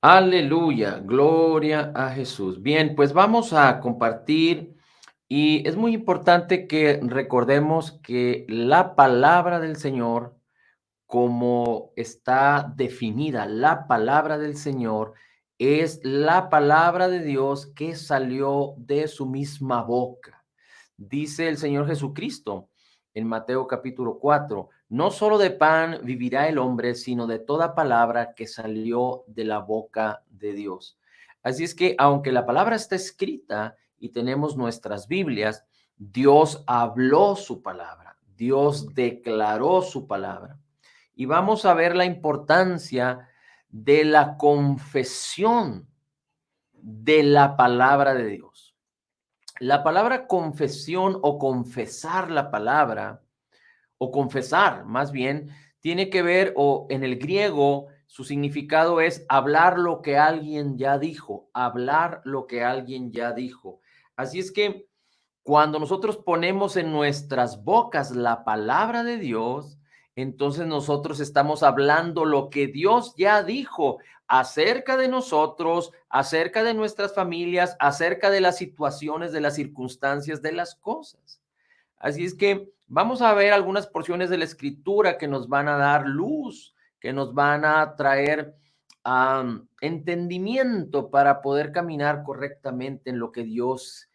Aleluya, gloria a Jesús. Bien, pues vamos a compartir y es muy importante que recordemos que la palabra del Señor, como está definida, la palabra del Señor es la palabra de Dios que salió de su misma boca. Dice el Señor Jesucristo en Mateo capítulo 4, no solo de pan vivirá el hombre, sino de toda palabra que salió de la boca de Dios. Así es que aunque la palabra está escrita y tenemos nuestras Biblias, Dios habló su palabra, Dios declaró su palabra. Y vamos a ver la importancia de la confesión de la palabra de Dios. La palabra confesión o confesar la palabra, o confesar más bien, tiene que ver, o en el griego, su significado es hablar lo que alguien ya dijo, hablar lo que alguien ya dijo. Así es que cuando nosotros ponemos en nuestras bocas la palabra de Dios, entonces nosotros estamos hablando lo que Dios ya dijo acerca de nosotros, acerca de nuestras familias, acerca de las situaciones, de las circunstancias, de las cosas. Así es que vamos a ver algunas porciones de la escritura que nos van a dar luz, que nos van a traer entendimiento para poder caminar correctamente en lo que Dios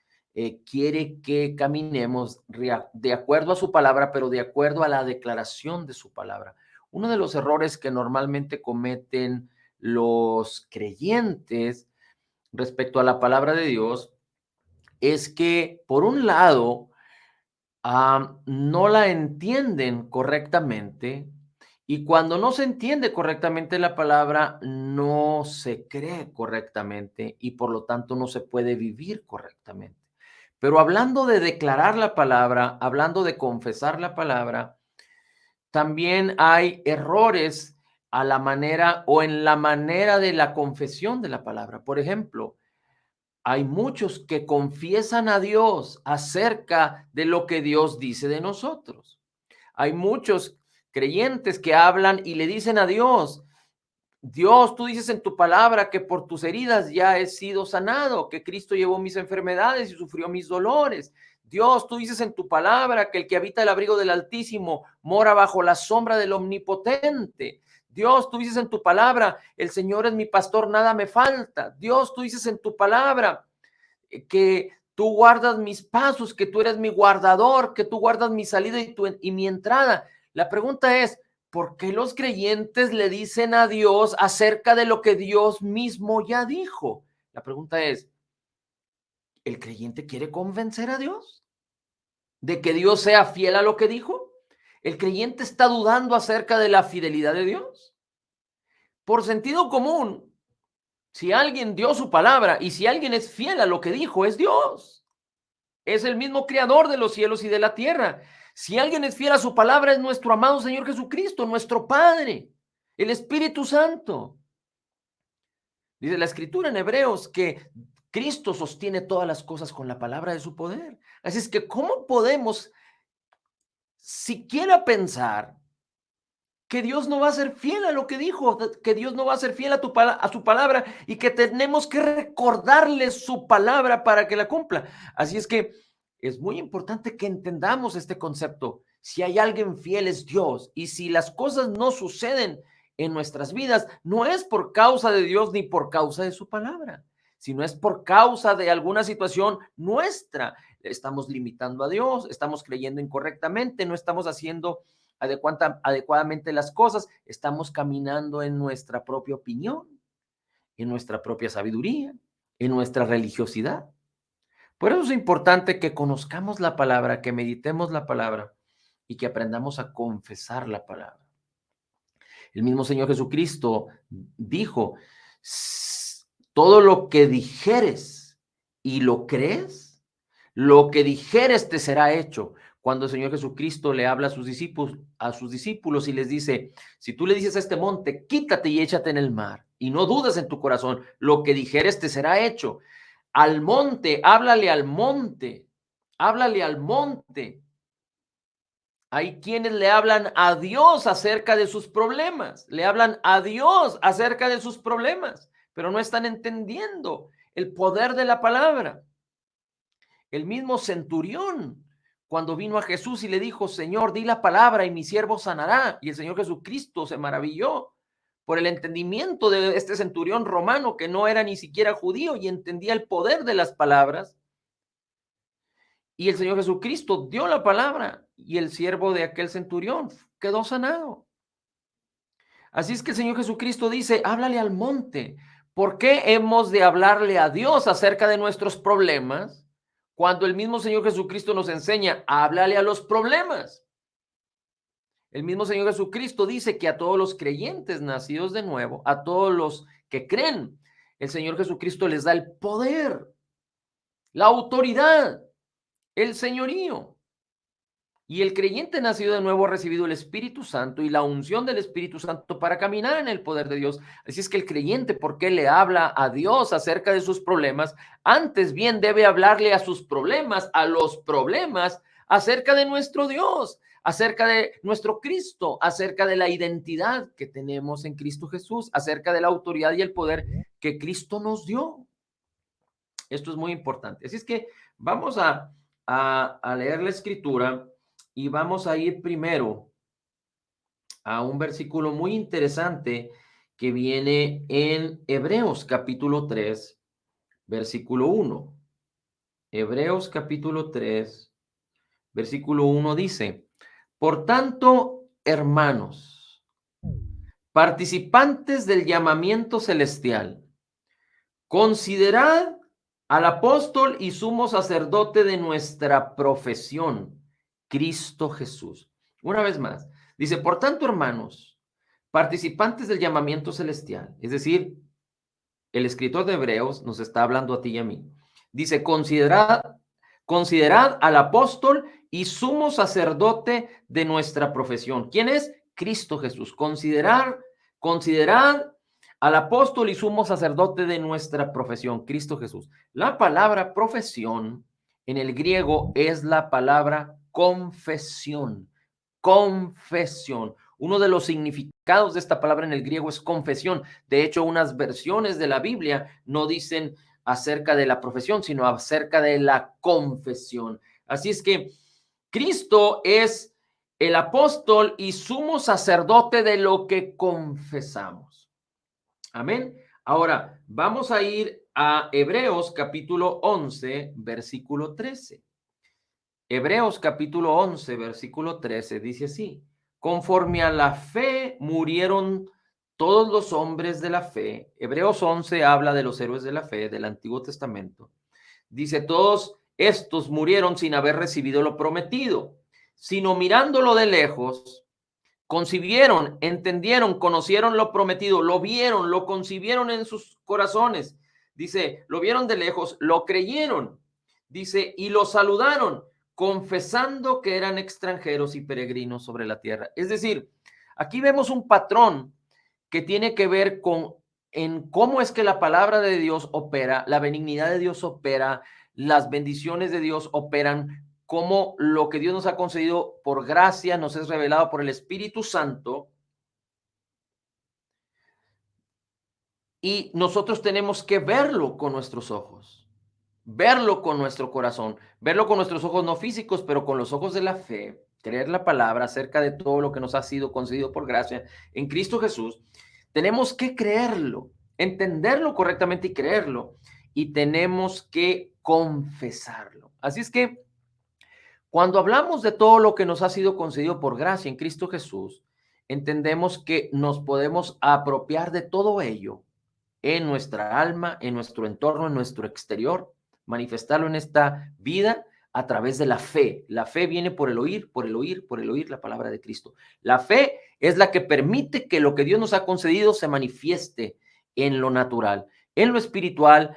quiere que caminemos de acuerdo a su palabra, pero de acuerdo a la declaración de su palabra. Uno de los errores que normalmente cometen los creyentes respecto a la palabra de Dios es que, por un lado, no la entienden correctamente, y cuando no se entiende correctamente la palabra, no se cree correctamente y por lo tanto no se puede vivir correctamente. Pero hablando de declarar la palabra, hablando de confesar la palabra, también hay errores a la manera o en la manera de la confesión de la palabra. Por ejemplo, hay muchos que confiesan a Dios acerca de lo que Dios dice de nosotros. Hay muchos creyentes que hablan y le dicen a Dios: Dios, tú dices en tu palabra que por tus heridas ya he sido sanado, que Cristo llevó mis enfermedades y sufrió mis dolores. Dios, tú dices en tu palabra que el que habita el abrigo del Altísimo mora bajo la sombra del Omnipotente. Dios, tú dices en tu palabra, el Señor es mi pastor, nada me falta. Dios, tú dices en tu palabra que tú guardas mis pasos, que tú eres mi guardador, que tú guardas mi salida y mi entrada. La pregunta es, ¿por qué los creyentes le dicen a Dios acerca de lo que Dios mismo ya dijo? La pregunta es, ¿el creyente quiere convencer a Dios de que Dios sea fiel a lo que dijo? ¿El creyente está dudando acerca de la fidelidad de Dios? Por sentido común, si alguien dio su palabra y si alguien es fiel a lo que dijo, es Dios. Es el mismo creador de los cielos y de la tierra. Si alguien es fiel a su palabra, es nuestro amado Señor Jesucristo, nuestro Padre, el Espíritu Santo. Dice la Escritura en Hebreos que Cristo sostiene todas las cosas con la palabra de su poder. Así es que, ¿cómo podemos siquiera pensar que Dios no va a ser fiel a lo que dijo, que Dios no va a ser fiel a su palabra y que tenemos que recordarle su palabra para que la cumpla? Así es que es muy importante que entendamos este concepto. Si hay alguien fiel es Dios, y si las cosas no suceden en nuestras vidas, no es por causa de Dios ni por causa de su palabra, sino es por causa de alguna situación nuestra. Estamos limitando a Dios, estamos creyendo incorrectamente, no estamos haciendo adecuadamente las cosas, estamos caminando en nuestra propia opinión, en nuestra propia sabiduría, en nuestra religiosidad. Por eso es importante que conozcamos la palabra, que meditemos la palabra y que aprendamos a confesar la palabra. El mismo Señor Jesucristo dijo, todo lo que dijeres y lo crees, lo que dijeres te será hecho. Cuando el Señor Jesucristo le habla a sus discípulos y les dice, si tú le dices a este monte, quítate y échate en el mar, y no dudas en tu corazón, lo que dijeres te será hecho. Al monte, háblale al monte, háblale al monte. Hay quienes le hablan a Dios acerca de sus problemas, le hablan a Dios acerca de sus problemas, pero no están entendiendo el poder de la palabra. El mismo centurión, cuando vino a Jesús y le dijo, Señor, di la palabra y mi siervo sanará. Y el Señor Jesucristo se maravilló por el entendimiento de este centurión romano que no era ni siquiera judío y entendía el poder de las palabras. Y el Señor Jesucristo dio la palabra y el siervo de aquel centurión quedó sanado. Así es que el Señor Jesucristo dice, háblale al monte. ¿Por qué hemos de hablarle a Dios acerca de nuestros problemas cuando el mismo Señor Jesucristo nos enseña, háblale a los problemas? El mismo Señor Jesucristo dice que a todos los creyentes nacidos de nuevo, a todos los que creen, el Señor Jesucristo les da el poder, la autoridad, el señorío. Y el creyente nacido de nuevo ha recibido el Espíritu Santo y la unción del Espíritu Santo para caminar en el poder de Dios. Así es que el creyente, ¿por qué le habla a Dios acerca de sus problemas? Antes bien debe hablarle a sus problemas, a los problemas, acerca de nuestro Dios, acerca de nuestro Cristo, acerca de la identidad que tenemos en Cristo Jesús, acerca de la autoridad y el poder que Cristo nos dio. Esto es muy importante. Así es que vamos a leer la Escritura. Y vamos a ir primero a un versículo muy interesante que viene en Hebreos capítulo 3, versículo 1. Hebreos capítulo 3, versículo 1 dice, por tanto, hermanos, participantes del llamamiento celestial, considerad al apóstol y sumo sacerdote de nuestra profesión, Cristo Jesús. Una vez más, dice, por tanto, hermanos, participantes del llamamiento celestial, es decir, el escritor de Hebreos nos está hablando a ti y a mí. Dice, considerad al apóstol y sumo sacerdote de nuestra profesión. ¿Quién es? Cristo Jesús. Considerad al apóstol y sumo sacerdote de nuestra profesión, Cristo Jesús. La palabra profesión en el griego es la palabra confesión. Confesión. Uno de los significados de esta palabra en el griego es confesión. De hecho, unas versiones de la Biblia no dicen acerca de la profesión, sino acerca de la confesión. Así es que Cristo es el apóstol y sumo sacerdote de lo que confesamos. Amén. Ahora, vamos a ir a Hebreos capítulo 11, versículo 13. Hebreos capítulo 11, versículo 13 dice así, conforme a la fe murieron todos los hombres de la fe. Hebreos 11 habla de los héroes de la fe del Antiguo Testamento. Dice, todos estos murieron sin haber recibido lo prometido, sino mirándolo de lejos, concibieron, entendieron, conocieron lo prometido, lo vieron, lo concibieron en sus corazones. Dice, lo vieron de lejos, lo creyeron. Dice, y lo saludaron, confesando que eran extranjeros y peregrinos sobre la tierra. Es decir, aquí vemos un patrón que tiene que ver con en cómo es que la palabra de Dios opera, la benignidad de Dios opera, las bendiciones de Dios operan, cómo lo que Dios nos ha concedido por gracia nos es revelado por el Espíritu Santo. Y nosotros tenemos que verlo con nuestros ojos, verlo con nuestro corazón, verlo con nuestros ojos no físicos, pero con los ojos de la fe, creer la palabra acerca de todo lo que nos ha sido concedido por gracia en Cristo Jesús. Tenemos que creerlo, entenderlo correctamente y creerlo, y tenemos que confesarlo. Así es que cuando hablamos de todo lo que nos ha sido concedido por gracia en Cristo Jesús, entendemos que nos podemos apropiar de todo ello en nuestra alma, en nuestro entorno, en nuestro exterior, manifestarlo en esta vida a través de la fe. La fe viene por el oír, por el oír, por el oír la palabra de Cristo. La fe es la que permite que lo que Dios nos ha concedido se manifieste en lo natural, en lo espiritual.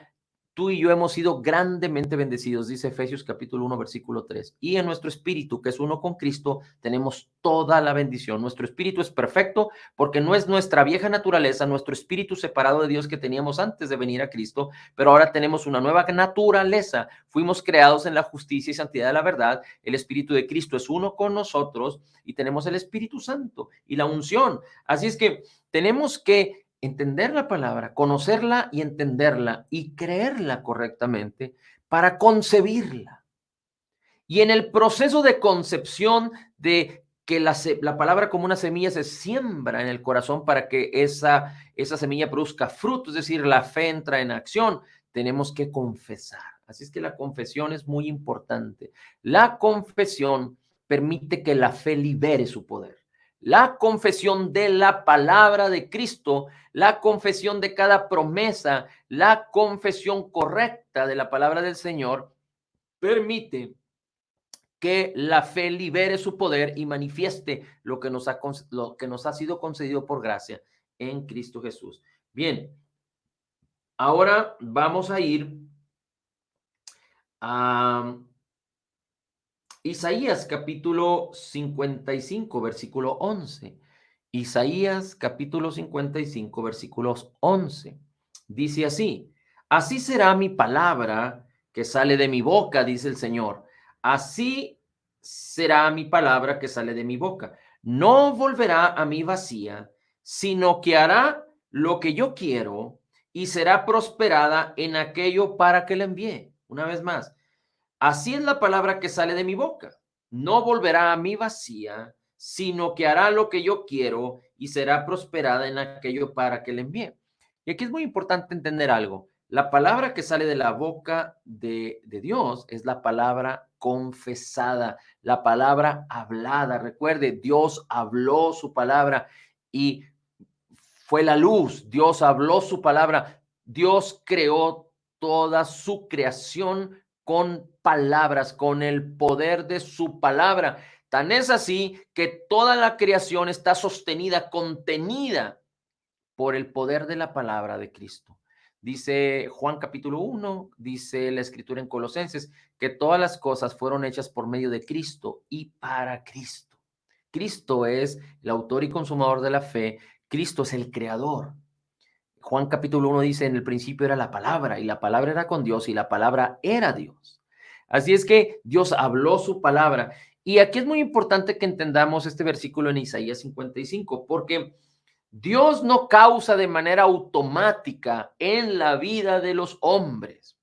Tú y yo hemos sido grandemente bendecidos, dice Efesios capítulo 1, versículo 3. Y en nuestro espíritu, que es uno con Cristo, tenemos toda la bendición. Nuestro espíritu es perfecto porque no es nuestra vieja naturaleza, nuestro espíritu separado de Dios que teníamos antes de venir a Cristo, pero ahora tenemos una nueva naturaleza. Fuimos creados en la justicia y santidad de la verdad. El espíritu de Cristo es uno con nosotros y tenemos el Espíritu Santo y la unción. Así es que tenemos que entender la palabra, conocerla y entenderla y creerla correctamente para concebirla. Y en el proceso de concepción de que la palabra como una semilla se siembra en el corazón para que esa semilla produzca fruto, es decir, la fe entra en acción, tenemos que confesar. Así es que la confesión es muy importante. La confesión permite que la fe libere su poder. La confesión de la palabra de Cristo, la confesión de cada promesa, la confesión correcta de la palabra del Señor permite que la fe libere su poder y manifieste lo que nos ha sido concedido por gracia en Cristo Jesús. Bien, ahora vamos a ir a Isaías capítulo 55, versículo 11. Isaías capítulo 55, versículos 11. Dice así: así será mi palabra que sale de mi boca, dice el Señor. Así será mi palabra que sale de mi boca. No volverá a mí vacía, sino que hará lo que yo quiero y será prosperada en aquello para que la envíe. Una vez más. Así es la palabra que sale de mi boca. No volverá a mí vacía, sino que hará lo que yo quiero y será prosperada en aquello para que le envíe. Y aquí es muy importante entender algo. La palabra que sale de la boca de Dios es la palabra confesada, la palabra hablada. Recuerde, Dios habló su palabra y fue la luz. Dios habló su palabra. Dios creó toda su creación con palabras, con el poder de su palabra. Tan es así que toda la creación está sostenida, contenida por el poder de la palabra de Cristo. Dice Juan capítulo 1, dice la escritura en Colosenses, que todas las cosas fueron hechas por medio de Cristo y para Cristo. Cristo es el autor y consumador de la fe. Cristo es el creador. Juan capítulo 1 dice, en el principio era la palabra y la palabra era con Dios y la palabra era Dios. Así es que Dios habló su palabra. Y aquí es muy importante que entendamos este versículo en Isaías 55, porque Dios no causa de manera automática en la vida de los hombres.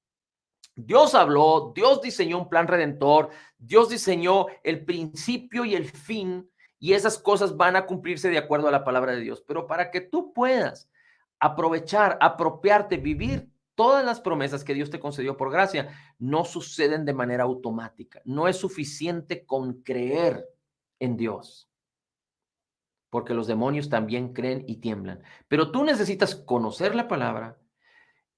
Dios habló, Dios diseñó un plan redentor, Dios diseñó el principio y el fin, y esas cosas van a cumplirse de acuerdo a la palabra de Dios. Pero para que tú puedas aprovechar, apropiarte, vivir todas las promesas que Dios te concedió por gracia, no suceden de manera automática. No es suficiente con creer en Dios, porque los demonios también creen y tiemblan. Pero tú necesitas conocer la palabra,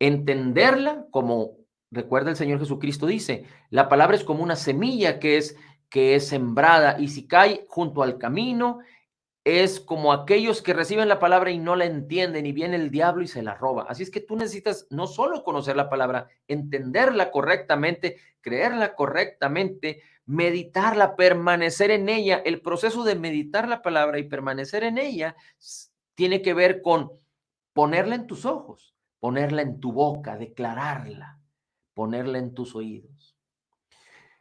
entenderla como recuerda el Señor Jesucristo dice, la palabra es como una semilla que es sembrada y si cae junto al camino es como aquellos que reciben la palabra y no la entienden y viene el diablo y se la roba. Así es que tú necesitas no solo conocer la palabra, entenderla correctamente, creerla correctamente, meditarla, permanecer en ella. El proceso de meditar la palabra y permanecer en ella tiene que ver con ponerla en tus ojos, ponerla en tu boca, declararla, ponerla en tus oídos.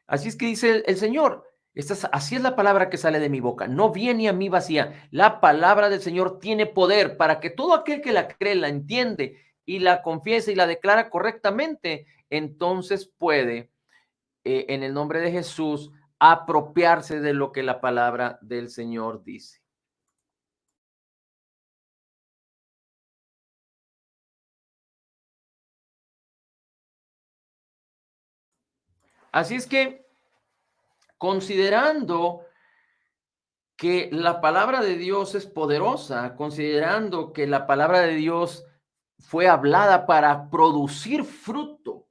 Así es que dice el Señor, así es la palabra que sale de mi boca, no viene a mí vacía. La palabra del Señor tiene poder para que todo aquel que la cree, la entiende y la confiesa y la declara correctamente, entonces puede, en el nombre de Jesús, apropiarse de lo que la palabra del Señor dice. Así es que, considerando que la palabra de Dios es poderosa, considerando que la palabra de Dios fue hablada para producir fruto.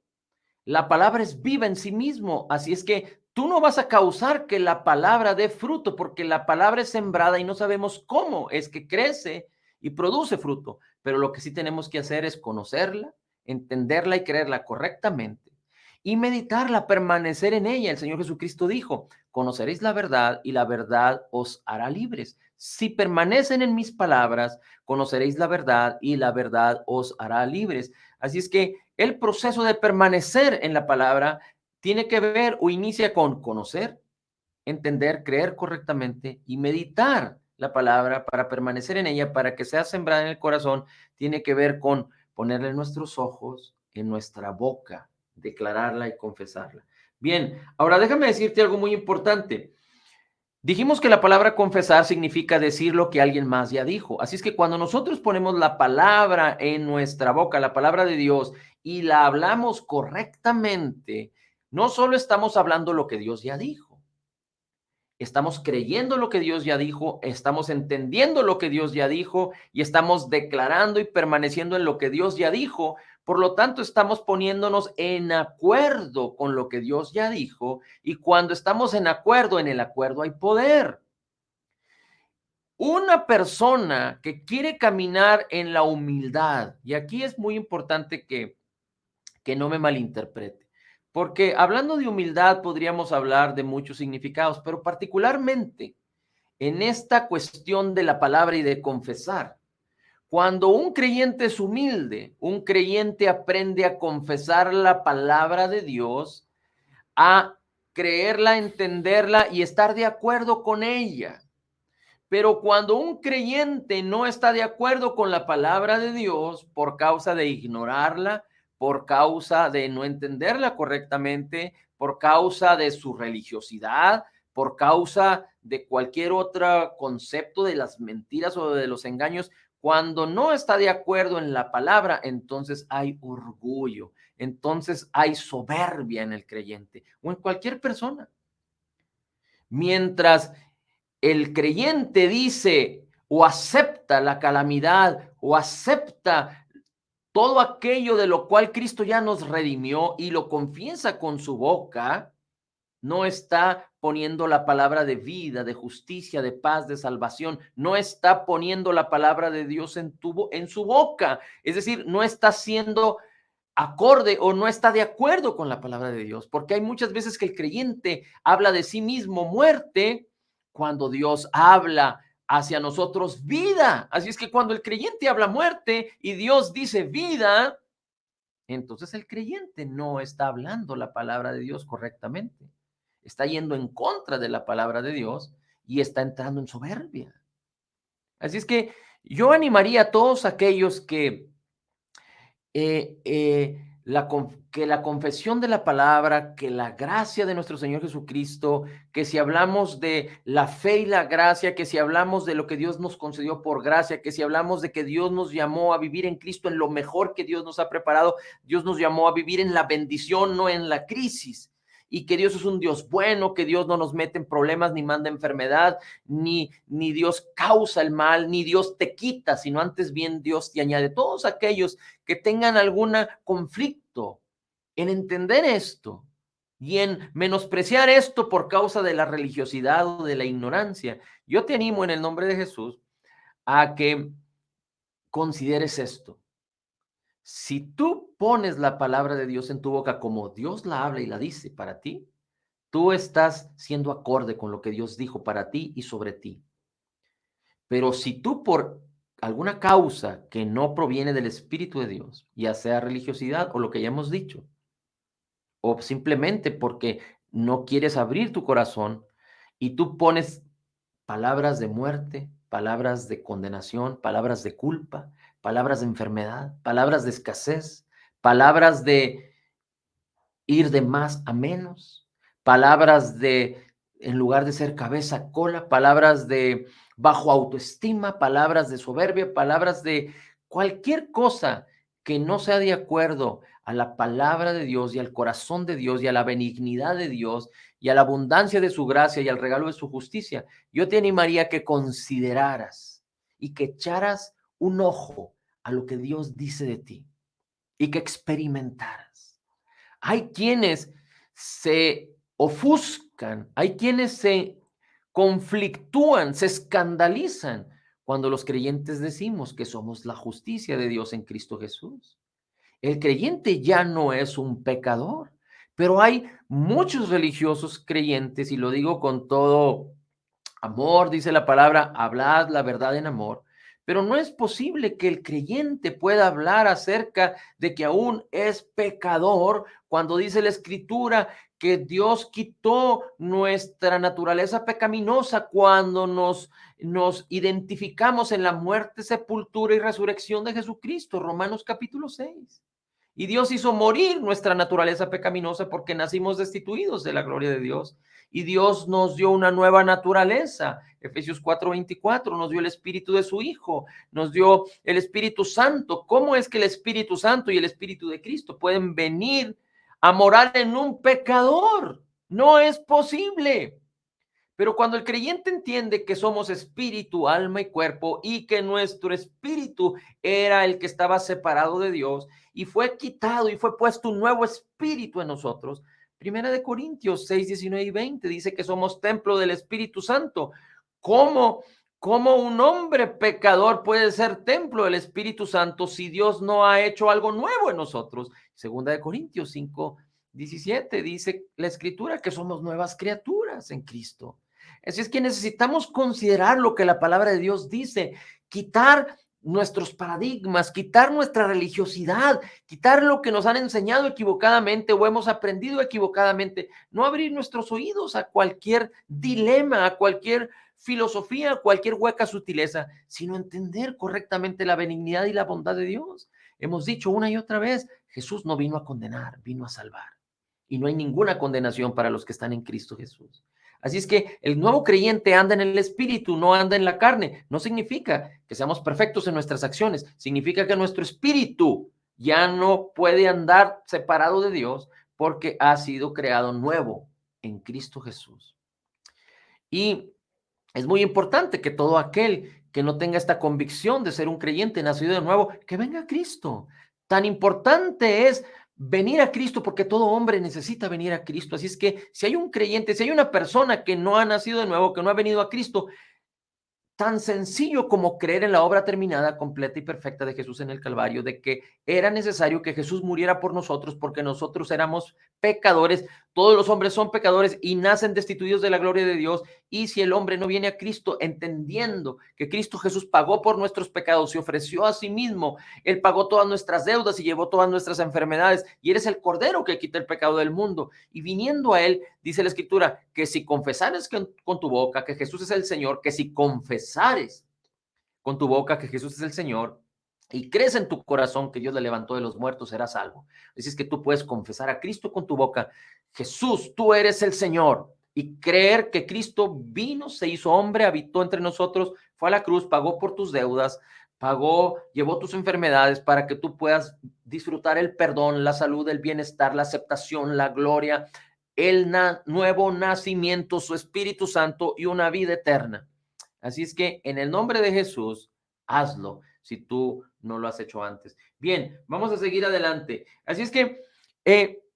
La palabra es viva en sí mismo, así es que tú no vas a causar que la palabra dé fruto, porque la palabra es sembrada y no sabemos cómo es que crece y produce fruto. Pero lo que sí tenemos que hacer es conocerla, entenderla y creerla correctamente y meditarla, permanecer en ella. El Señor Jesucristo dijo, conoceréis la verdad y la verdad os hará libres. Si permanecen en mis palabras, conoceréis la verdad y la verdad os hará libres. Así es que el proceso de permanecer en la palabra tiene que ver o inicia con conocer, entender, creer correctamente y meditar la palabra, para permanecer en ella, para que sea sembrada en el corazón, tiene que ver con ponerle nuestros ojos en nuestra boca, declararla y confesarla. Bien, ahora déjame decirte algo muy importante. Dijimos que la palabra confesar significa decir lo que alguien más ya dijo. Así es que cuando nosotros ponemos la palabra en nuestra boca, la palabra de Dios, y la hablamos correctamente, no solo estamos hablando lo que Dios ya dijo, estamos creyendo lo que Dios ya dijo, estamos entendiendo lo que Dios ya dijo y estamos declarando y permaneciendo en lo que Dios ya dijo. Por lo tanto, estamos poniéndonos en acuerdo con lo que Dios ya dijo, y cuando estamos en acuerdo, en el acuerdo hay poder. Una persona que quiere caminar en la humildad, y aquí es muy importante que no me malinterprete, porque hablando de humildad podríamos hablar de muchos significados, pero particularmente en esta cuestión de la palabra y de confesar. Cuando un creyente es humilde, un creyente aprende a confesar la palabra de Dios, a creerla, entenderla y estar de acuerdo con ella. Pero cuando un creyente no está de acuerdo con la palabra de Dios por causa de ignorarla, por causa de no entenderla correctamente, por causa de su religiosidad, por causa de cualquier otro concepto de las mentiras o de los engaños, cuando no está de acuerdo en la palabra, entonces hay orgullo, entonces hay soberbia en el creyente o en cualquier persona. Mientras el creyente dice o acepta la calamidad o acepta todo aquello de lo cual Cristo ya nos redimió y lo confiesa con su boca, no está poniendo la palabra de vida, de justicia, de paz, de salvación, no está poniendo la palabra de Dios en su boca, es decir, no está siendo acorde o no está de acuerdo con la palabra de Dios, porque hay muchas veces que el creyente habla de sí mismo muerte cuando Dios habla hacia nosotros vida. Así es que cuando el creyente habla muerte y Dios dice vida, entonces el creyente no está hablando la palabra de Dios correctamente. Está yendo en contra de la palabra de Dios y está entrando en soberbia. Así es que yo animaría a todos aquellos que que la confesión de la palabra, que la gracia de nuestro Señor Jesucristo, que si hablamos de la fe y la gracia, que si hablamos de lo que Dios nos concedió por gracia, que si hablamos de que Dios nos llamó a vivir en Cristo en lo mejor que Dios nos ha preparado, Dios nos llamó a vivir en la bendición, no en la crisis. Y que Dios es un Dios bueno, que Dios no nos mete en problemas ni manda enfermedad, ni Dios causa el mal, ni Dios te quita, sino antes bien Dios te añade. Todos aquellos que tengan algún conflicto en entender esto y en menospreciar esto por causa de la religiosidad o de la ignorancia, yo te animo en el nombre de Jesús a que consideres esto. Si tú pones la palabra de Dios en tu boca como Dios la habla y la dice para ti, tú estás siendo acorde con lo que Dios dijo para ti y sobre ti. Pero si tú por alguna causa que no proviene del Espíritu de Dios, ya sea religiosidad o lo que ya hemos dicho, o simplemente porque no quieres abrir tu corazón y tú pones palabras de muerte, palabras de condenación, palabras de culpa, palabras de enfermedad, palabras de escasez, palabras de ir de más a menos, palabras de, en lugar de ser cabeza, cola, palabras de bajo autoestima, palabras de soberbia, palabras de cualquier cosa que no sea de acuerdo a la palabra de Dios y al corazón de Dios y a la benignidad de Dios y a la abundancia de su gracia y al regalo de su justicia. Yo te animaría a que consideraras y que echaras un ojo a lo que Dios dice de ti y que experimentaras. Hay quienes se ofuscan, hay quienes se conflictúan, se escandalizan cuando los creyentes decimos que somos la justicia de Dios en Cristo Jesús. El creyente ya no es un pecador, pero hay muchos religiosos creyentes, y lo digo con todo amor, dice la palabra, hablad la verdad en amor, pero no es posible que el creyente pueda hablar acerca de que aún es pecador cuando dice la escritura que Dios quitó nuestra naturaleza pecaminosa cuando nos identificamos en la muerte, sepultura y resurrección de Jesucristo, Romanos capítulo 6. Y Dios hizo morir nuestra naturaleza pecaminosa porque nacimos destituidos de la gloria de Dios. Y Dios nos dio una nueva naturaleza. Efesios 4:24 nos dio el Espíritu de su Hijo, nos dio el Espíritu Santo. ¿Cómo es que el Espíritu Santo y el Espíritu de Cristo pueden venir a morar en un pecador? No es posible. Pero cuando el creyente entiende que somos espíritu, alma y cuerpo y que nuestro espíritu era el que estaba separado de Dios y fue quitado y fue puesto un nuevo espíritu en nosotros, Primera de Corintios 6, 19 y 20 dice que somos templo del Espíritu Santo. ¿Cómo, cómo un hombre pecador puede ser templo del Espíritu Santo si Dios no ha hecho algo nuevo en nosotros? Segunda de Corintios 5, 17 dice la Escritura que somos nuevas criaturas en Cristo. Así es que necesitamos considerar lo que la palabra de Dios dice, quitar nuestros paradigmas, quitar nuestra religiosidad, quitar lo que nos han enseñado equivocadamente o hemos aprendido equivocadamente, no abrir nuestros oídos a cualquier dilema, a cualquier filosofía, a cualquier hueca sutileza, sino entender correctamente la benignidad y la bondad de Dios. Hemos dicho una y otra vez, Jesús no vino a condenar, vino a salvar. Y no hay ninguna condenación para los que están en Cristo Jesús. Así es que el nuevo creyente anda en el espíritu, no anda en la carne. No significa que seamos perfectos en nuestras acciones, significa que nuestro espíritu ya no puede andar separado de Dios porque ha sido creado nuevo en Cristo Jesús. Y es muy importante que todo aquel que no tenga esta convicción de ser un creyente nacido de nuevo, que venga a Cristo. Tan importante es venir a Cristo porque todo hombre necesita venir a Cristo. Así es que si hay un creyente, si hay una persona que no ha nacido de nuevo, que no ha venido a Cristo, tan sencillo como creer en la obra terminada, completa y perfecta de Jesús en el Calvario, de que era necesario que Jesús muriera por nosotros porque nosotros éramos pecadores. Todos los hombres son pecadores y nacen destituidos de la gloria de Dios. Y si el hombre no viene a Cristo entendiendo que Cristo Jesús pagó por nuestros pecados, se ofreció a sí mismo, Él pagó todas nuestras deudas y llevó todas nuestras enfermedades, y eres el Cordero que quita el pecado del mundo. Y viniendo a Él, dice la Escritura, que si confesares con tu boca que Jesús es el Señor, que si confesares con tu boca que Jesús es el Señor y crees en tu corazón que Dios le levantó de los muertos, serás salvo. Así es que tú puedes confesar a Cristo con tu boca, Jesús, tú eres el Señor, y creer que Cristo vino, se hizo hombre, habitó entre nosotros, fue a la cruz, pagó por tus deudas, pagó, llevó tus enfermedades para que tú puedas disfrutar el perdón, la salud, el bienestar, la aceptación, la gloria, el nuevo nacimiento, su Espíritu Santo y una vida eterna. Así es que en el nombre de Jesús, hazlo si tú no lo has hecho antes. Bien, vamos a seguir adelante. Así es que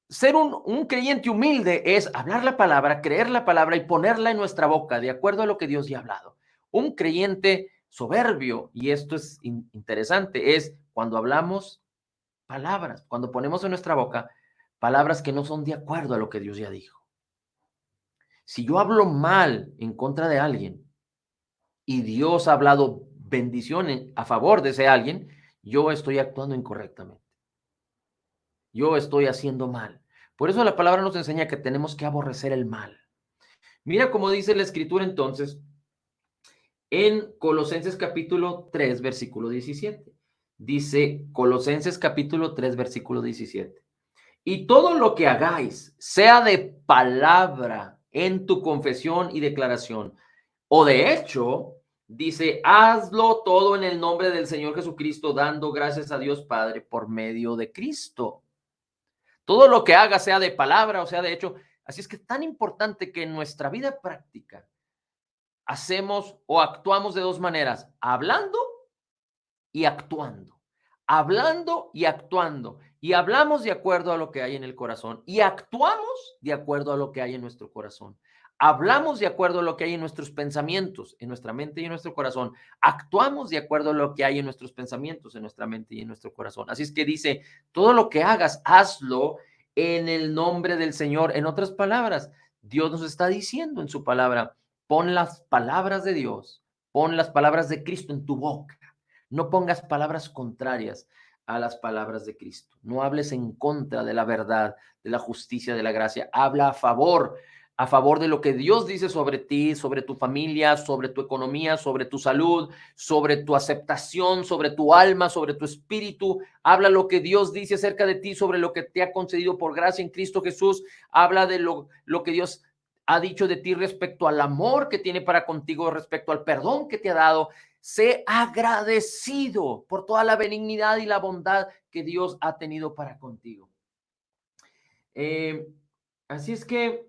ser un creyente humilde es hablar la palabra, creer la palabra y ponerla en nuestra boca de acuerdo a lo que Dios ya ha hablado. Un creyente soberbio, y esto es interesante, es cuando hablamos palabras, cuando ponemos en nuestra boca palabras que no son de acuerdo a lo que Dios ya dijo. Si yo hablo mal en contra de alguien y Dios ha hablado bendiciones a favor de ese alguien, yo estoy actuando incorrectamente. Yo estoy haciendo mal. Por eso la palabra nos enseña que tenemos que aborrecer el mal. Mira cómo dice la Escritura entonces en Colosenses capítulo 3, versículo 17. Dice Colosenses capítulo 3, versículo 17. Y todo lo que hagáis, sea de palabra en tu confesión y declaración, o de hecho, dice, hazlo todo en el nombre del Señor Jesucristo, dando gracias a Dios Padre por medio de Cristo. Todo lo que haga, sea de palabra o sea de hecho. Así es que es tan importante que en nuestra vida práctica hacemos o actuamos de dos maneras, hablando y actuando. Hablando y actuando. Y hablamos de acuerdo a lo que hay en el corazón y actuamos de acuerdo a lo que hay en nuestro corazón. Hablamos de acuerdo a lo que hay en nuestros pensamientos, en nuestra mente y en nuestro corazón. Actuamos de acuerdo a lo que hay en nuestros pensamientos, en nuestra mente y en nuestro corazón. Así es que dice, todo lo que hagas, hazlo en el nombre del Señor. En otras palabras, Dios nos está diciendo en su palabra, pon las palabras de Dios, pon las palabras de Cristo en tu boca. No pongas palabras contrarias a las palabras de Cristo. No hables en contra de la verdad, de la justicia, de la gracia. Habla a favor de lo que Dios dice sobre ti, sobre tu familia, sobre tu economía, sobre tu salud, sobre tu aceptación, sobre tu alma, sobre tu espíritu. Habla lo que Dios dice acerca de ti, sobre lo que te ha concedido por gracia en Cristo Jesús. Habla de lo que Dios ha dicho de ti respecto al amor que tiene para contigo, respecto al perdón que te ha dado. Sé agradecido por toda la benignidad y la bondad que Dios ha tenido para contigo. Así es que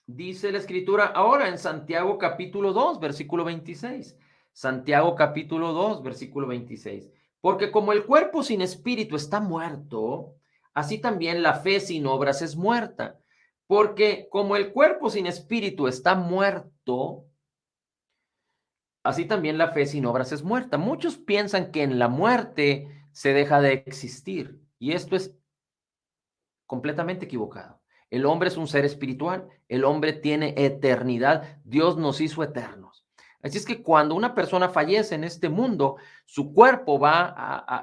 dice la escritura ahora en Santiago capítulo 2, versículo 26. Santiago capítulo 2, versículo 26. Porque como el cuerpo sin espíritu está muerto, así también la fe sin obras es muerta. Porque como el cuerpo sin espíritu está muerto, así también la fe sin obras es muerta. Muchos piensan que en la muerte se deja de existir, y esto es completamente equivocado. El hombre es un ser espiritual, el hombre tiene eternidad, Dios nos hizo eternos. Así es que cuando una persona fallece en este mundo, su cuerpo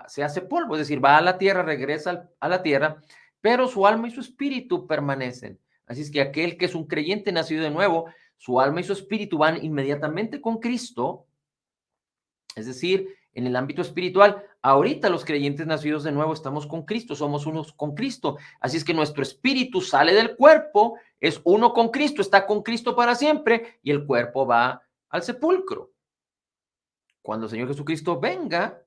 se hace polvo, es decir, va a la tierra, regresa a la tierra, pero su alma y su espíritu permanecen. Así es que aquel que es un creyente nacido de nuevo, su alma y su espíritu van inmediatamente con Cristo. Es decir, en el ámbito espiritual, ahorita los creyentes nacidos de nuevo estamos con Cristo, somos unos con Cristo. Así es que nuestro espíritu sale del cuerpo, es uno con Cristo, está con Cristo para siempre y el cuerpo va al sepulcro. Cuando el Señor Jesucristo venga,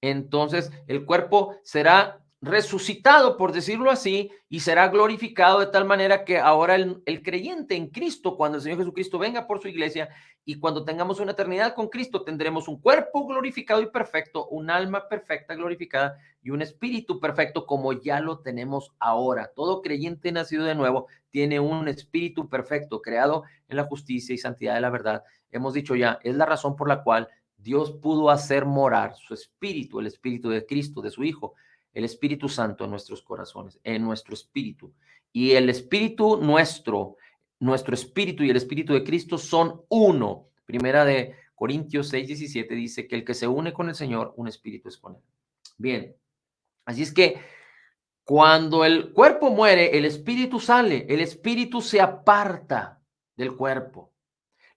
entonces el cuerpo será resucitado, por decirlo así, y será glorificado de tal manera que ahora el creyente en Cristo, cuando el Señor Jesucristo venga por su iglesia y cuando tengamos una eternidad con Cristo, tendremos un cuerpo glorificado y perfecto, un alma perfecta, glorificada y un espíritu perfecto como ya lo tenemos ahora. Todo creyente nacido de nuevo tiene un espíritu perfecto, creado en la justicia y santidad de la verdad. Hemos dicho ya, es la razón por la cual Dios pudo hacer morar su espíritu, el espíritu de Cristo, de su Hijo, el Espíritu Santo en nuestros corazones, en nuestro espíritu. Y el espíritu nuestro espíritu y el espíritu de Cristo son uno. Primera de Corintios 6:17 dice que el que se une con el Señor, un espíritu es con él. Bien, así es que cuando el cuerpo muere, el espíritu sale, el espíritu se aparta del cuerpo.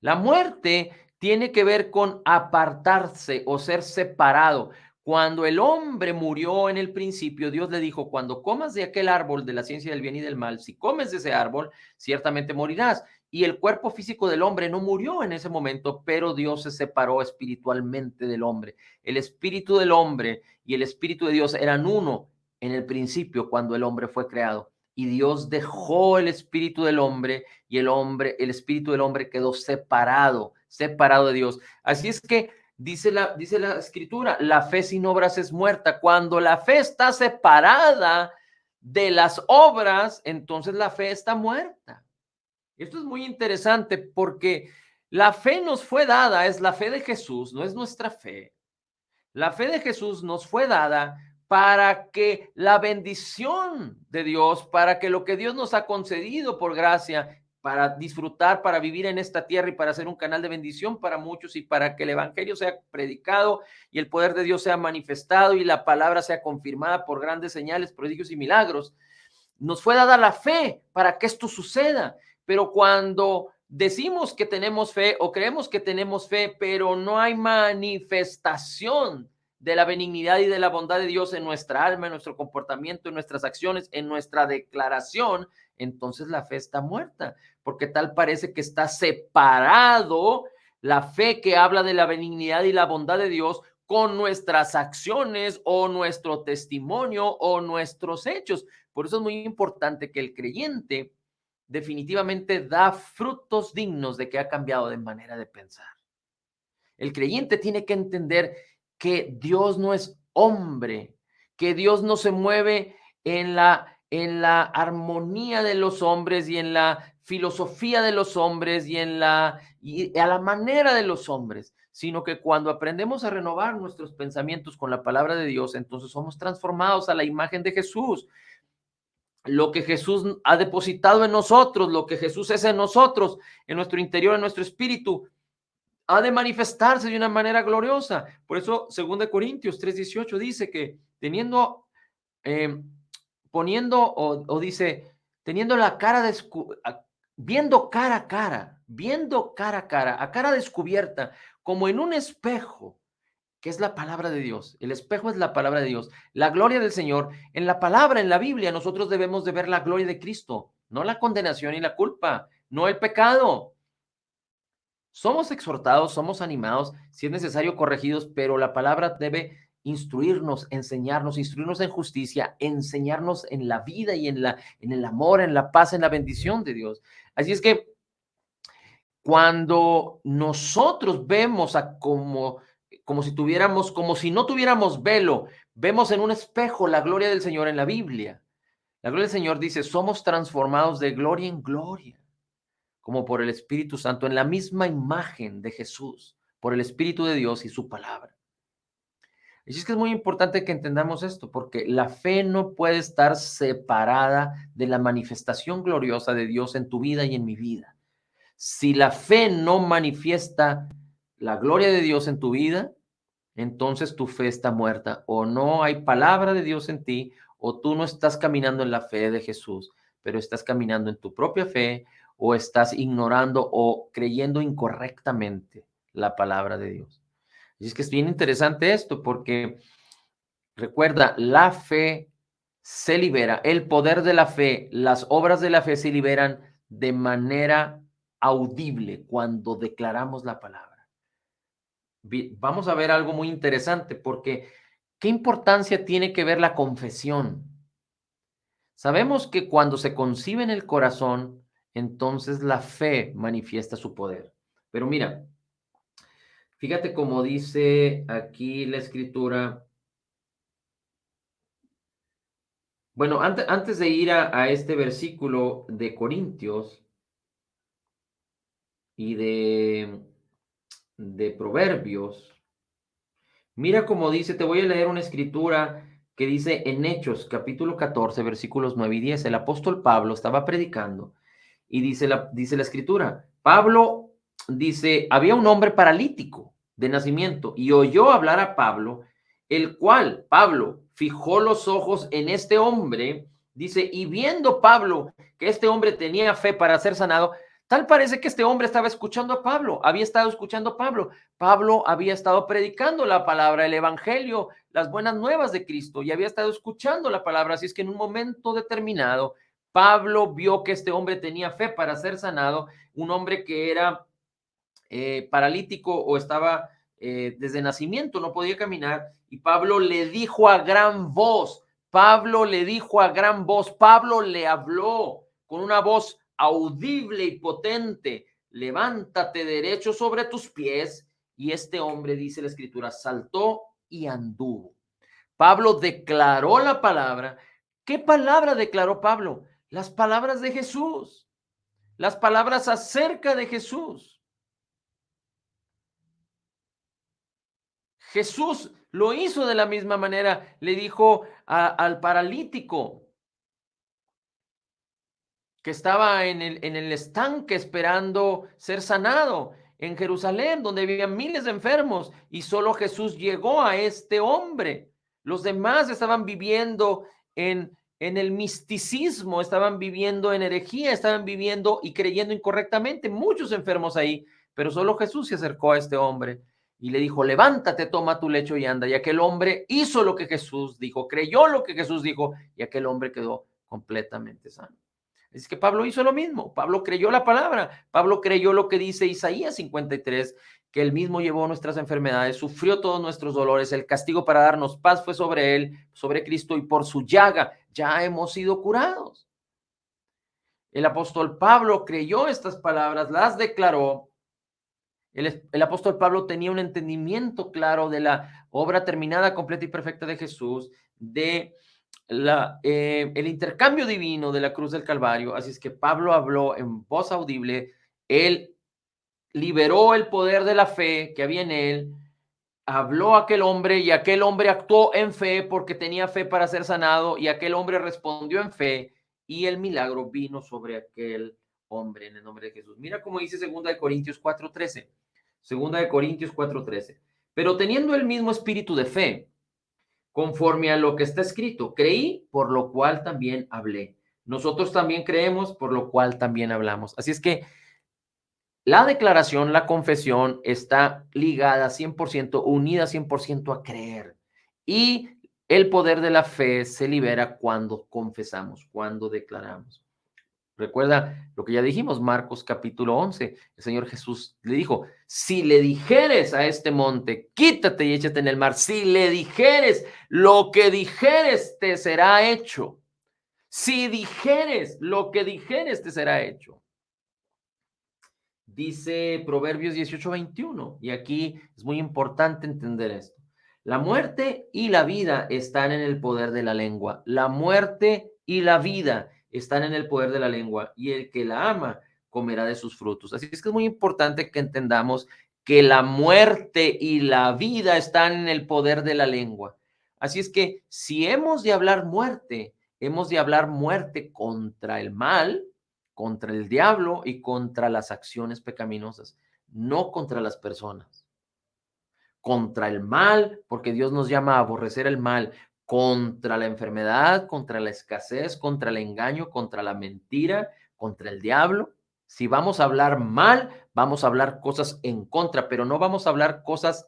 La muerte tiene que ver con apartarse o ser separado. Cuando el hombre murió en el principio, Dios le dijo, cuando comas de aquel árbol de la ciencia del bien y del mal, si comes de ese árbol, ciertamente morirás. Y el cuerpo físico del hombre no murió en ese momento, pero Dios se separó espiritualmente del hombre. El espíritu del hombre y el espíritu de Dios eran uno en el principio cuando el hombre fue creado. Y Dios dejó el espíritu del hombre y el espíritu del hombre quedó separado de Dios. Así es que dice la escritura, la fe sin obras es muerta. Cuando la fe está separada de las obras, entonces la fe está muerta. Esto es muy interesante porque la fe nos fue dada, es la fe de Jesús, no es nuestra fe. La fe de Jesús nos fue dada para que la bendición de Dios, para que lo que Dios nos ha concedido por gracia, para disfrutar, para vivir en esta tierra y para ser un canal de bendición para muchos y para que el evangelio sea predicado y el poder de Dios sea manifestado y la palabra sea confirmada por grandes señales, prodigios y milagros. Nos fue dada la fe para que esto suceda, pero cuando decimos que tenemos fe o creemos que tenemos fe, pero no hay manifestación de la benignidad y de la bondad de Dios en nuestra alma, en nuestro comportamiento, en nuestras acciones, en nuestra declaración, entonces la fe está muerta, porque tal parece que está separado la fe que habla de la benignidad y la bondad de Dios con nuestras acciones o nuestro testimonio o nuestros hechos. Por eso es muy importante que el creyente definitivamente da frutos dignos de que ha cambiado de manera de pensar. El creyente tiene que entender que Dios no es hombre, que Dios no se mueve en la armonía de los hombres y en la filosofía de los hombres y a la manera de los hombres, sino que cuando aprendemos a renovar nuestros pensamientos con la palabra de Dios, entonces somos transformados a la imagen de Jesús. Lo que Jesús ha depositado en nosotros, lo que Jesús es en nosotros, en nuestro interior, en nuestro espíritu, ha de manifestarse de una manera gloriosa. Por eso, 2 Corintios 3:18 dice que teniendo, eh, poniendo, o dice, teniendo la cara viendo cara a cara descubierta, como en un espejo, que es la palabra de Dios. El espejo es la palabra de Dios, la gloria del Señor. En la palabra, en la Biblia, nosotros debemos de ver la gloria de Cristo, no la condenación y la culpa, no el pecado. Somos exhortados, somos animados, si es necesario corregidos, pero la palabra debe instruirnos, enseñarnos, instruirnos en justicia, enseñarnos en la vida y en el amor, en la paz, en la bendición de Dios. Así es que cuando nosotros vemos como si tuviéramos, como si no tuviéramos velo, vemos en un espejo la gloria del Señor en la Biblia. La gloria del Señor dice, somos transformados de gloria en gloria como por el Espíritu Santo, en la misma imagen de Jesús, por el Espíritu de Dios y su palabra. Así es que es muy importante que entendamos esto, porque la fe no puede estar separada de la manifestación gloriosa de Dios en tu vida y en mi vida. Si la fe no manifiesta la gloria de Dios en tu vida, entonces tu fe está muerta, o no hay palabra de Dios en ti, o tú no estás caminando en la fe de Jesús, pero estás caminando en tu propia fe, o estás ignorando o creyendo incorrectamente la palabra de Dios. Y es que es bien interesante esto, porque recuerda, la fe se libera, el poder de la fe, las obras de la fe se liberan de manera audible cuando declaramos la palabra. Vamos a ver algo muy interesante, porque ¿qué importancia tiene que ver la confesión? Sabemos que cuando se concibe en el corazón, entonces la fe manifiesta su poder. Pero mira, fíjate cómo dice aquí la escritura. Bueno, antes de ir a este versículo de Corintios y de Proverbios, mira cómo dice, te voy a leer una escritura que dice en Hechos, capítulo 14, versículos 9 y 10. El apóstol Pablo estaba predicando y dice la escritura, Pablo dice, había un hombre paralítico de nacimiento y oyó hablar a Pablo, el cual, Pablo, fijó los ojos en este hombre, dice, y viendo Pablo que este hombre tenía fe para ser sanado, tal parece que este hombre estaba escuchando a Pablo, había estado escuchando a Pablo. Pablo había estado predicando la palabra, el evangelio, las buenas nuevas de Cristo y había estado escuchando la palabra. Así es que en un momento determinado, Pablo vio que este hombre tenía fe para ser sanado, un hombre que era paralítico o estaba desde nacimiento, no podía caminar, y Pablo le dijo a gran voz, Pablo le dijo a gran voz, Pablo le habló con una voz audible y potente, levántate derecho sobre tus pies, y este hombre, dice la escritura, saltó y anduvo. Pablo declaró la palabra. ¿Qué palabra declaró Pablo? Las palabras de Jesús, las palabras acerca de Jesús. Jesús lo hizo de la misma manera. Le dijo al paralítico que estaba en el estanque esperando ser sanado en Jerusalén, donde vivían miles de enfermos, y solo Jesús llegó a este hombre. Los demás estaban viviendo en el misticismo, estaban viviendo en herejía, estaban viviendo y creyendo incorrectamente, muchos enfermos ahí, pero solo Jesús se acercó a este hombre y le dijo, levántate, toma tu lecho y anda. Y aquel hombre hizo lo que Jesús dijo, creyó lo que Jesús dijo, y aquel hombre quedó completamente sano. Es que Pablo hizo lo mismo. Pablo creyó la palabra. Pablo creyó lo que dice Isaías 53, que él mismo llevó nuestras enfermedades, sufrió todos nuestros dolores. El castigo para darnos paz fue sobre él, sobre Cristo, y por su llaga ya hemos sido curados. El apóstol Pablo creyó estas palabras, las declaró. El apóstol Pablo tenía un entendimiento claro de la obra terminada, completa y perfecta de Jesús, de el intercambio divino de la cruz del Calvario. Así es que Pablo habló en voz audible, él liberó el poder de la fe que había en él, habló a aquel hombre y aquel hombre actuó en fe porque tenía fe para ser sanado y aquel hombre respondió en fe y el milagro vino sobre aquel hombre en el nombre de Jesús. Mira cómo dice 2 Corintios 4:13. Segunda de Corintios 4:13. Pero teniendo el mismo espíritu de fe, conforme a lo que está escrito, creí, por lo cual también hablé. Nosotros también creemos, por lo cual también hablamos. Así es que la declaración, la confesión está ligada 100%, unida 100% a creer. Y el poder de la fe se libera cuando confesamos, cuando declaramos. Recuerda lo que ya dijimos, Marcos capítulo 11. El Señor Jesús le dijo, si le dijeres a este monte, quítate y échate en el mar, si le dijeres, lo que dijeres te será hecho. Si dijeres, lo que dijeres te será hecho. Dice Proverbios 18:21, y aquí es muy importante entender esto. La muerte y la vida están en el poder de la lengua. La muerte y la vida están en el poder de la lengua, y el que la ama comerá de sus frutos. Así es que es muy importante que entendamos que la muerte y la vida están en el poder de la lengua. Así es que si hemos de hablar muerte, hemos de hablar muerte contra el mal, contra el diablo y contra las acciones pecaminosas, no contra las personas. Contra el mal, porque Dios nos llama a aborrecer el mal, contra la enfermedad, contra la escasez, contra el engaño, contra la mentira, contra el diablo. Si vamos a hablar mal, vamos a hablar cosas en contra, pero no vamos a hablar cosas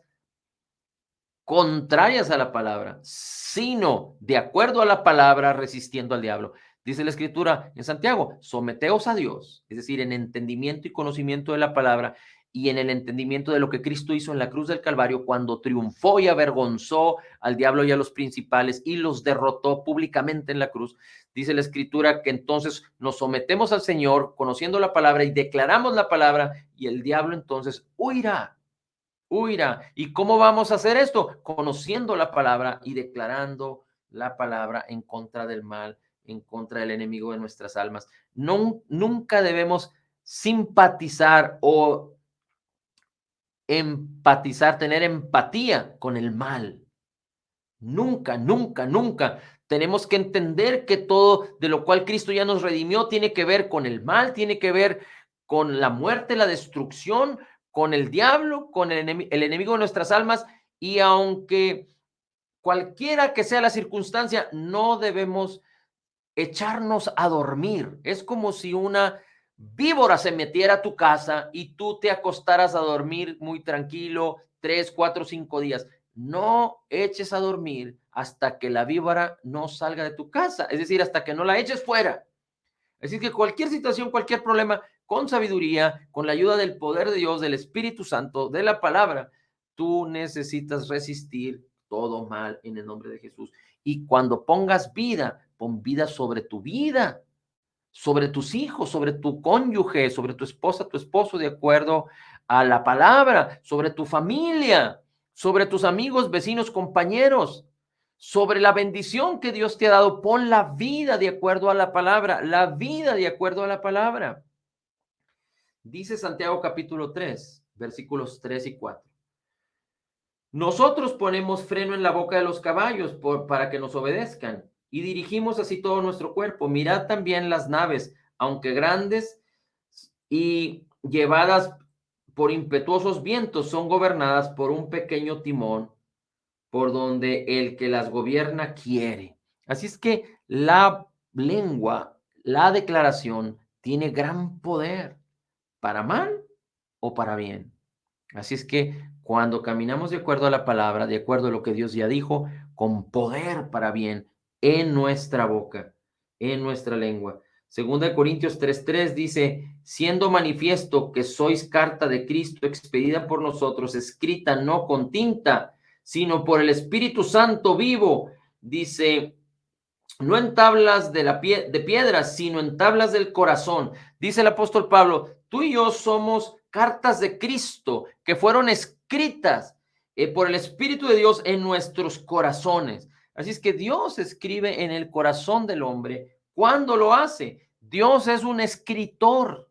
contrarias a la palabra, sino de acuerdo a la palabra, resistiendo al diablo. Dice la escritura en Santiago, someteos a Dios, es decir, en entendimiento y conocimiento de la palabra y en el entendimiento de lo que Cristo hizo en la cruz del Calvario cuando triunfó y avergonzó al diablo y a los principales y los derrotó públicamente en la cruz. Dice la escritura que entonces nos sometemos al Señor conociendo la palabra y declaramos la palabra y el diablo entonces huirá. ¿Y cómo vamos a hacer esto? Conociendo la palabra y declarando la palabra en contra del mal, en contra del enemigo de nuestras almas. No, nunca debemos simpatizar o empatizar, tener empatía con el mal. Nunca, nunca, nunca. Tenemos que entender que todo de lo cual Cristo ya nos redimió tiene que ver con el mal, tiene que ver con la muerte, la destrucción, con el diablo, con el enemigo de nuestras almas. Y aunque cualquiera que sea la circunstancia, no debemos echarnos a dormir. Es como si una víbora se metiera a tu casa y tú te acostaras a dormir muy tranquilo 3, 4, 5 días. No eches a dormir hasta que la víbora no salga de tu casa, es decir, hasta que no la eches fuera. Así que cualquier situación, cualquier problema, con sabiduría, con la ayuda del poder de Dios, del Espíritu Santo, de la palabra, tú necesitas resistir todo mal en el nombre de Jesús. Y cuando pongas vida, pon vida sobre tu vida, sobre tus hijos, sobre tu cónyuge, sobre tu esposa, tu esposo, de acuerdo a la palabra, sobre tu familia, sobre tus amigos, vecinos, compañeros, sobre la bendición que Dios te ha dado. Pon la vida de acuerdo a la palabra, la vida de acuerdo a la palabra. Dice Santiago capítulo 3, versículos 3 y 4. Nosotros ponemos freno en la boca de los caballos para que nos obedezcan y dirigimos así todo nuestro cuerpo. Mirad también las naves, aunque grandes y llevadas por impetuosos vientos, son gobernadas por un pequeño timón, por donde el que las gobierna quiere. Así es que la lengua, la declaración, tiene gran poder, para mal o para bien. Así es que cuando caminamos de acuerdo a la palabra, de acuerdo a lo que Dios ya dijo, con poder para bien en nuestra boca, en nuestra lengua. Segunda de Corintios 3:3 dice, siendo manifiesto que sois carta de Cristo expedida por nosotros, escrita no con tinta, sino por el Espíritu Santo vivo, dice, no en tablas de piedra, sino en tablas del corazón. Dice el apóstol Pablo, tú y yo somos cartas de Cristo que fueron escritas por el Espíritu de Dios en nuestros corazones. Así es que Dios escribe en el corazón del hombre. ¿Cuándo lo hace? Dios es un escritor,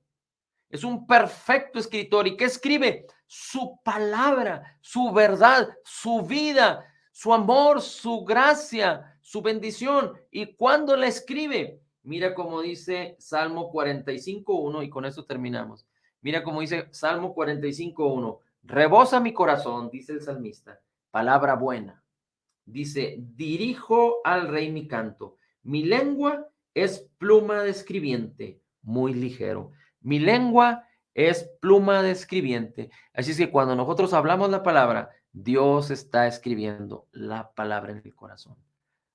es un perfecto escritor. ¿Y qué escribe? Su palabra, su verdad, su vida, su amor, su gracia, su bendición. ¿Y cuándo la escribe? Mira cómo dice Salmo 45:1 y con esto terminamos. Mira cómo dice Salmo 45:1. Rebosa mi corazón, dice el salmista, palabra buena. Dice, dirijo al rey mi canto. Mi lengua es pluma de escribiente, muy ligero. Mi lengua es pluma de escribiente. Así es que cuando nosotros hablamos la palabra, Dios está escribiendo la palabra en el corazón.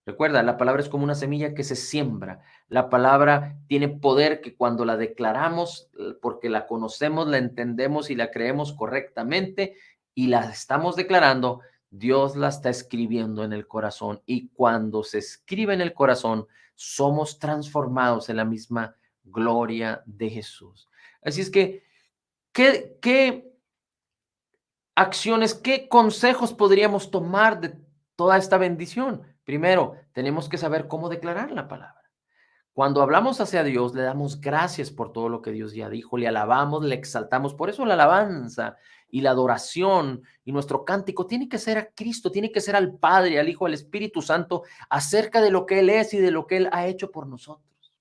Recuerda, la palabra es como una semilla que se siembra. La palabra tiene poder que cuando la declaramos, porque la conocemos, la entendemos y la creemos correctamente y la estamos declarando, Dios la está escribiendo en el corazón. Y cuando se escribe en el corazón, somos transformados en la misma gloria de Jesús. Así es que, ¿qué acciones, qué consejos podríamos tomar de toda esta bendición? Primero, tenemos que saber cómo declarar la palabra. Cuando hablamos hacia Dios, le damos gracias por todo lo que Dios ya dijo, le alabamos, le exaltamos. Por eso la alabanza y la adoración y nuestro cántico tiene que ser a Cristo, tiene que ser al Padre, al Hijo, al Espíritu Santo, acerca de lo que Él es y de lo que Él ha hecho por nosotros.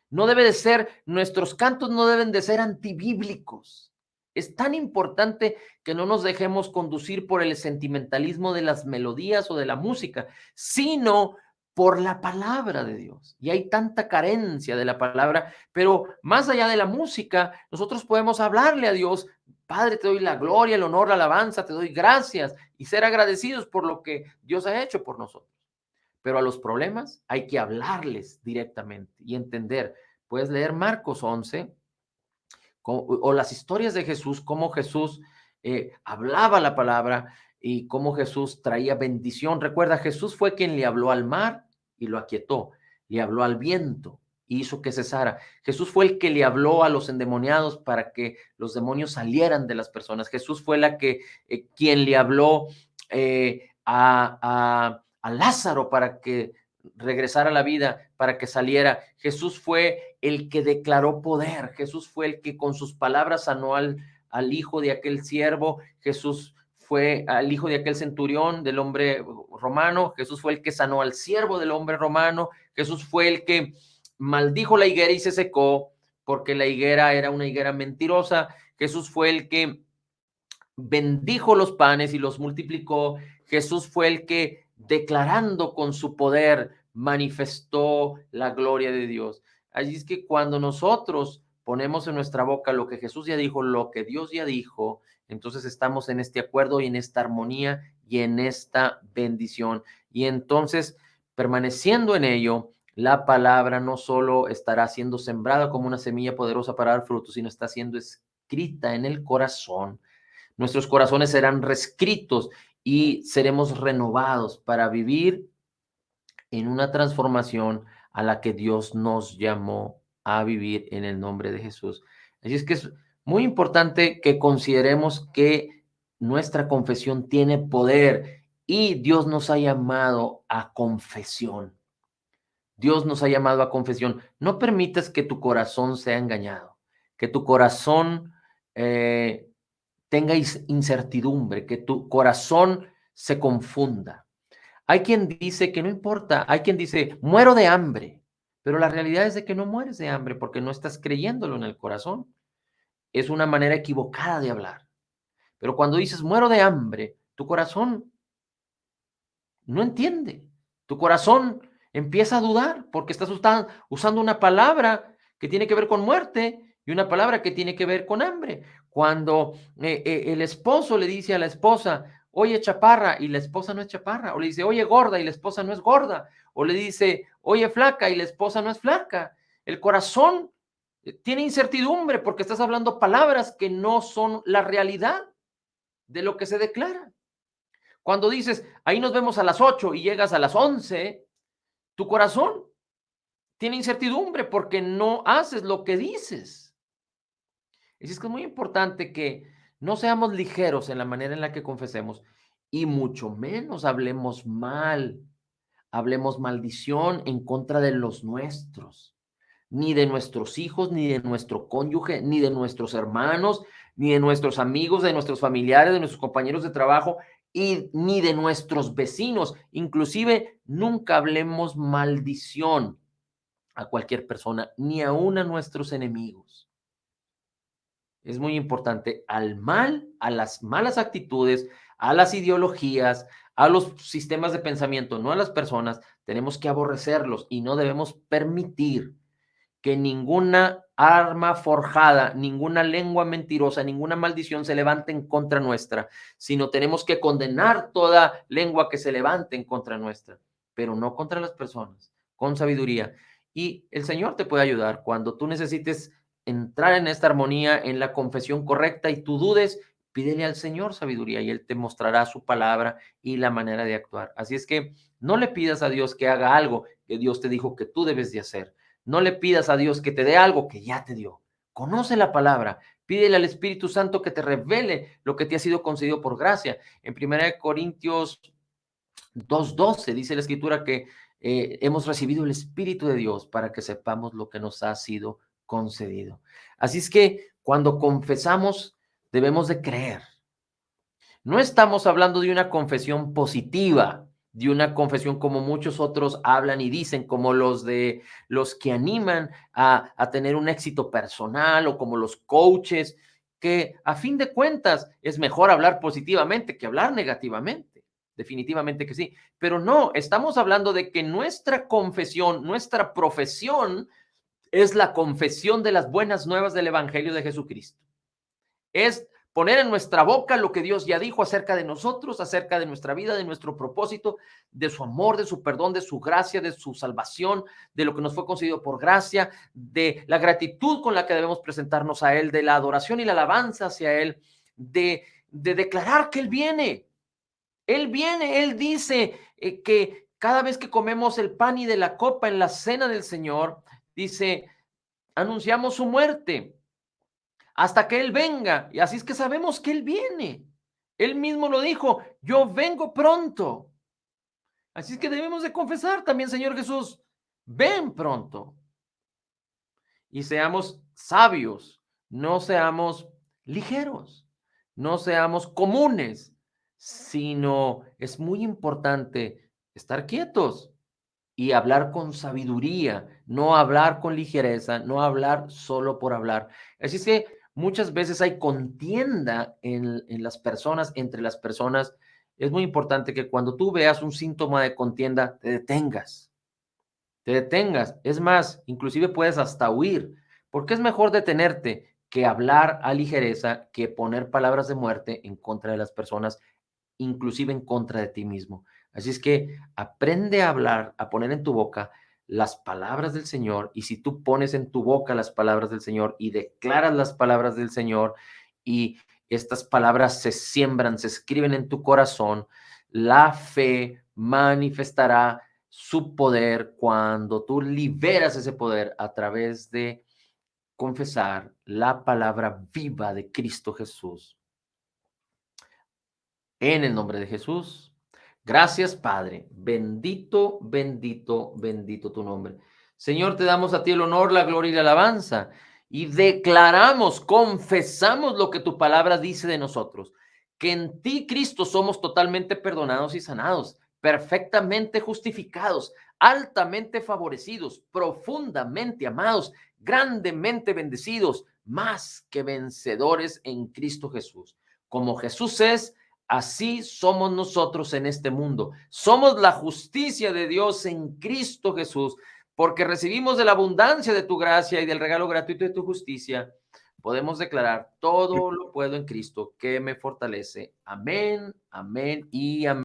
No debe de ser, nuestros cantos no deben de ser antibíblicos. Es tan importante que no nos dejemos conducir por el sentimentalismo de las melodías o de la música, sino por la palabra de Dios. Y hay tanta carencia de la palabra, pero más allá de la música, nosotros podemos hablarle a Dios. Padre, te doy la gloria, el honor, la alabanza, te doy gracias y ser agradecidos por lo que Dios ha hecho por nosotros. Pero a los problemas hay que hablarles directamente y entender. Puedes leer Marcos 11 o las historias de Jesús, cómo Jesús hablaba la palabra y cómo Jesús traía bendición. Recuerda, Jesús fue quien le habló al mar y lo aquietó, le habló al viento y hizo que cesara. Jesús fue el que le habló a los endemoniados para que los demonios salieran de las personas. Jesús fue quien le habló a Lázaro para que regresara a la vida, para que saliera. Jesús fue el que declaró poder. Jesús fue el que con sus palabras sanó al hijo de aquel siervo. Jesús fue al hijo de aquel centurión del hombre romano. Jesús fue el que sanó al siervo del hombre romano. Jesús fue el que maldijo la higuera y se secó porque la higuera era una higuera mentirosa. Jesús fue el que bendijo los panes y los multiplicó. Jesús fue el que, declarando con su poder, manifestó la gloria de Dios. Allí es que cuando nosotros ponemos en nuestra boca lo que Jesús ya dijo, lo que Dios ya dijo, entonces estamos en este acuerdo y en esta armonía y en esta bendición. Y entonces, permaneciendo en ello, la palabra no solo estará siendo sembrada como una semilla poderosa para dar frutos, sino está siendo escrita en el corazón. Nuestros corazones serán reescritos y seremos renovados para vivir en una transformación a la que Dios nos llamó a vivir en el nombre de Jesús. Así es que es muy importante que consideremos que nuestra confesión tiene poder y Dios nos ha llamado a confesión. Dios nos ha llamado a confesión. No permitas que tu corazón sea engañado, que tu corazón tenga incertidumbre, que tu corazón se confunda. Hay quien dice que no importa, hay quien dice, muero de hambre, pero la realidad es de que no mueres de hambre porque no estás creyéndolo en el corazón. Es una manera equivocada de hablar. Pero cuando dices, muero de hambre, tu corazón no entiende. Tu corazón empieza a dudar porque estás usando una palabra que tiene que ver con muerte y una palabra que tiene que ver con hambre. Cuando el esposo le dice a la esposa, oye chaparra, y la esposa no es chaparra, o le dice, oye gorda, y la esposa no es gorda, o le dice, oye flaca, y la esposa no es flaca. El corazón tiene incertidumbre porque estás hablando palabras que no son la realidad de lo que se declara. Cuando dices, ahí nos vemos a las 8 y llegas a las 11, tu corazón tiene incertidumbre porque no haces lo que dices. Así es que es muy importante que no seamos ligeros en la manera en la que confesemos y mucho menos hablemos maldición en contra de los nuestros, ni de nuestros hijos, ni de nuestro cónyuge, ni de nuestros hermanos, ni de nuestros amigos, de nuestros familiares, de nuestros compañeros de trabajo y ni de nuestros vecinos. Inclusive, nunca hablemos maldición a cualquier persona, ni aun a nuestros enemigos. Es muy importante al mal, a las malas actitudes, a las ideologías, a los sistemas de pensamiento, no a las personas. Tenemos que aborrecerlos y no debemos permitir que ninguna arma forjada, ninguna lengua mentirosa, ninguna maldición se levante en contra nuestra, sino tenemos que condenar toda lengua que se levante en contra nuestra, pero no contra las personas, con sabiduría. Y el Señor te puede ayudar cuando tú necesites entrar en esta armonía, en la confesión correcta y tú dudes, pídele al Señor sabiduría y Él te mostrará su palabra y la manera de actuar. Así es que no le pidas a Dios que haga algo que Dios te dijo que tú debes de hacer. No le pidas a Dios que te dé algo que ya te dio. Conoce la palabra. Pídele al Espíritu Santo que te revele lo que te ha sido concedido por gracia. En 1 Corintios 2:12 dice la Escritura que hemos recibido el Espíritu de Dios para que sepamos lo que nos ha sido concedido. Así es que cuando confesamos debemos de creer. No estamos hablando de una confesión positiva, de una confesión como muchos otros hablan y dicen, como los que animan a tener un éxito personal o como los coaches, que a fin de cuentas es mejor hablar positivamente que hablar negativamente. Definitivamente que sí. Pero no, estamos hablando de que nuestra confesión, nuestra profesión es la confesión de las buenas nuevas del Evangelio de Jesucristo. Es poner en nuestra boca lo que Dios ya dijo acerca de nosotros, acerca de nuestra vida, de nuestro propósito, de su amor, de su perdón, de su gracia, de su salvación, de lo que nos fue concedido por gracia, de la gratitud con la que debemos presentarnos a Él, de la adoración y la alabanza hacia Él, de declarar que Él viene. Él viene, Él dice que cada vez que comemos el pan y de la copa en la cena del Señor, dice, anunciamos su muerte hasta que Él venga. Y así es que sabemos que Él viene. Él mismo lo dijo, yo vengo pronto. Así es que debemos de confesar también, Señor Jesús, ven pronto. Y seamos sabios, no seamos ligeros, no seamos comunes, sino es muy importante estar quietos y hablar con sabiduría, no hablar con ligereza, no hablar solo por hablar. Así es que muchas veces hay contienda en las personas, entre las personas. Es muy importante que cuando tú veas un síntoma de contienda, te detengas, te detengas. Es más, inclusive puedes hasta huir, porque es mejor detenerte que hablar a ligereza, que poner palabras de muerte en contra de las personas, inclusive en contra de ti mismo. Así es que aprende a hablar, a poner en tu boca las palabras del Señor, y si tú pones en tu boca las palabras del Señor y declaras las palabras del Señor y estas palabras se siembran, se escriben en tu corazón, la fe manifestará su poder cuando tú liberas ese poder a través de confesar la palabra viva de Cristo Jesús. En el nombre de Jesús. Gracias, Padre. Bendito, bendito, bendito tu nombre. Señor, te damos a ti el honor, la gloria y la alabanza. Y declaramos, confesamos lo que tu palabra dice de nosotros. Que en ti, Cristo, somos totalmente perdonados y sanados, perfectamente justificados, altamente favorecidos, profundamente amados, grandemente bendecidos, más que vencedores en Cristo Jesús. Como Jesús es, así somos nosotros en este mundo. Somos la justicia de Dios en Cristo Jesús, porque recibimos de la abundancia de tu gracia y del regalo gratuito de tu justicia. Podemos declarar, todo lo puedo en Cristo que me fortalece. Amén, amén y amén.